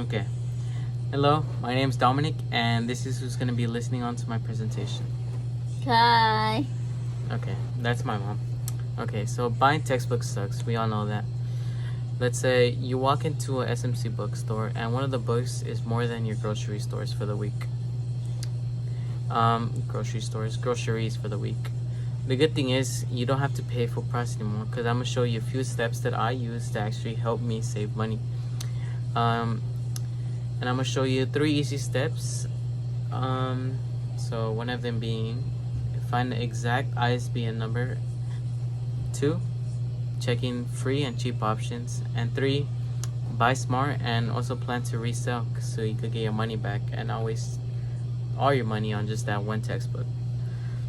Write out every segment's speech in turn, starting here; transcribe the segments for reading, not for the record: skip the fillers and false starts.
Okay. Hello, my name is Dominic, and this is who's going to be listening on to my presentation. Hi. Okay, that's my mom. Okay, so buying textbooks sucks. We all know that. Let's say you walk into a SMC bookstore, and one of the books is more than your grocery stores for the week. Groceries for the week. The good thing is you don't have to pay full price anymore, because I'm going to show you a few steps that I use to actually help me save money. And I'm gonna show you 3 easy steps. So one of them being find the exact ISBN number, 2, checking free and cheap options, and 3, buy smart and also plan to resell so you could get your money back and not waste all your money on just that one textbook.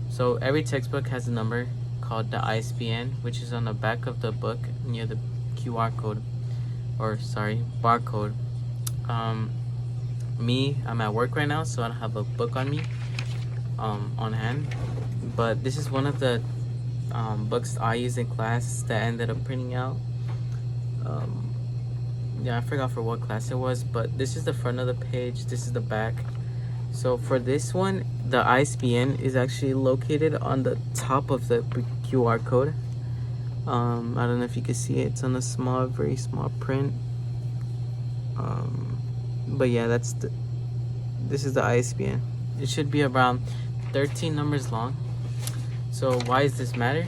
So every textbook has a number called the ISBN, which is on the back of the book near the QR code, barcode. I'm at work right now, so I don't have a book on me, on hand. But this is one of the books I used in class that I ended up printing out. Yeah, I forgot for what class it was, but this is the front of the page. This is the back. So for this one, the ISBN is actually located on the top of the QR code. I don't know if you can see it. It's on a very small print. But yeah, this is the ISBN. It should be around 13 numbers long. So why does this matter?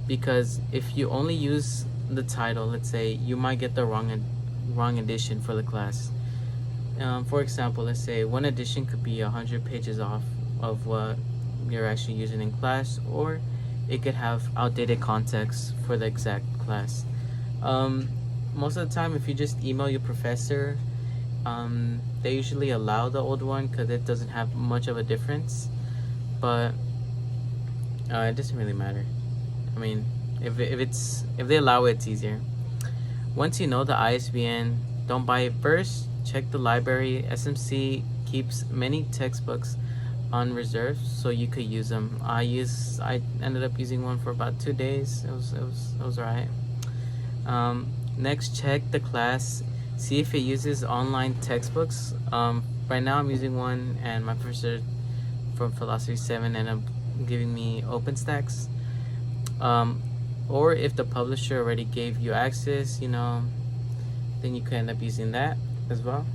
Because if you only use the title, let's say, you might get the wrong edition for the class. For example, let's say one edition could be 100 pages off of what you're actually using in class, or it could have outdated context for the exact class. Most of the time, if you just email your professor, they usually allow the old one because it doesn't have much of a difference, but it doesn't really matter. I mean, if they allow it, it's easier. Once you know the ISBN, don't buy it first. Check the library. SMC keeps many textbooks on reserve, so you could use them. I ended up using one for about 2 days. It was alright. Next, check the class. See if it uses online textbooks. Right now I'm using one, and my professor from Philosophy 7 ended up giving me OpenStax. Or if the publisher already gave you access, then you could end up using that as well.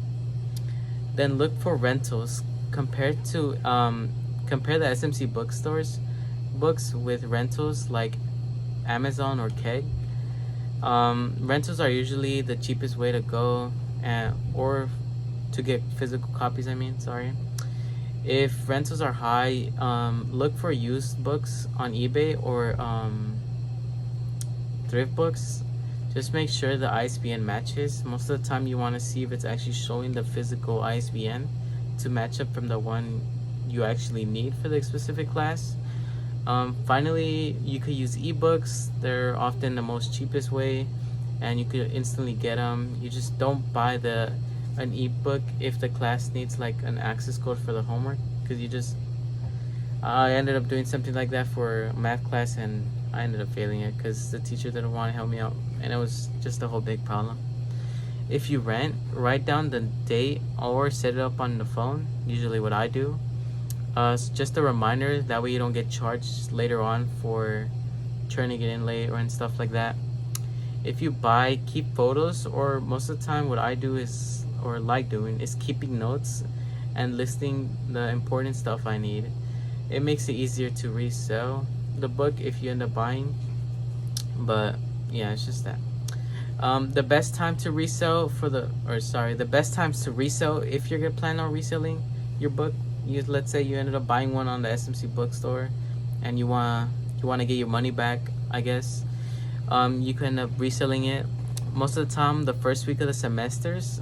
Then look for rentals. Compare the SMC bookstores books with rentals like Amazon or Keg. Rentals are usually the cheapest way to go, or to get physical copies. If rentals are high, look for used books on eBay or thrift books. Just make sure the ISBN matches. Most of the time you want to see if it's actually showing the physical ISBN to match up from the one you actually need for the specific class. Finally, you could use ebooks. They're often the most cheapest way, and you could instantly get them. You just don't buy an ebook if the class needs like an access code for the homework, because I ended up doing something like that for a math class, and I ended up failing it because the teacher didn't want to help me out, and it was just a whole big problem. If you rent, write down the date or set it up on the phone, usually what I do. It's just a reminder, that way you don't get charged later on for turning it in late and stuff like that. If you buy, keep photos, or most of the time what I do is keeping notes and listing the important stuff I need. It makes it easier to resell the book if you end up buying, but yeah, it's just that. The best times to resell if you're gonna plan on reselling your book, let's say you ended up buying one on the SMC bookstore and you wanna get your money back, I guess. You can end up reselling it. Most of the time, the first week of the semesters,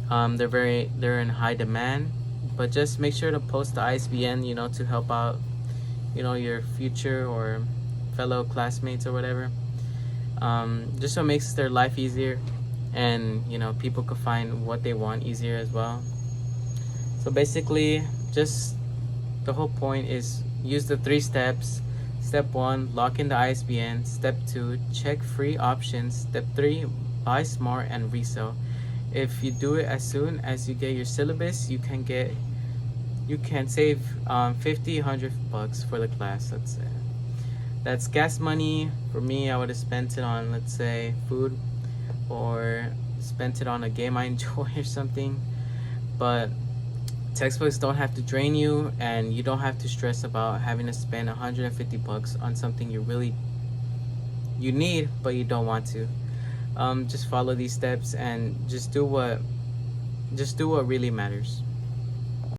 they're in high demand, but just make sure to post the ISBN, to help out, your future or fellow classmates or whatever. Just so it makes their life easier, and people could find what they want easier as well. So basically, just the whole point is use the 3 steps. Step 1, lock in the ISBN. Step 2, check free options. Step 3, buy smart and resell. If you do it as soon as you get your syllabus, you can save 50, 100 bucks for the class. That's gas money. For me, I would have spent it on, let's say, food, or spent it on a game I enjoy or something. But textbooks don't have to drain you, and you don't have to stress about having to spend 150 bucks on something you need but you don't want to. Just follow these steps and just do what really matters.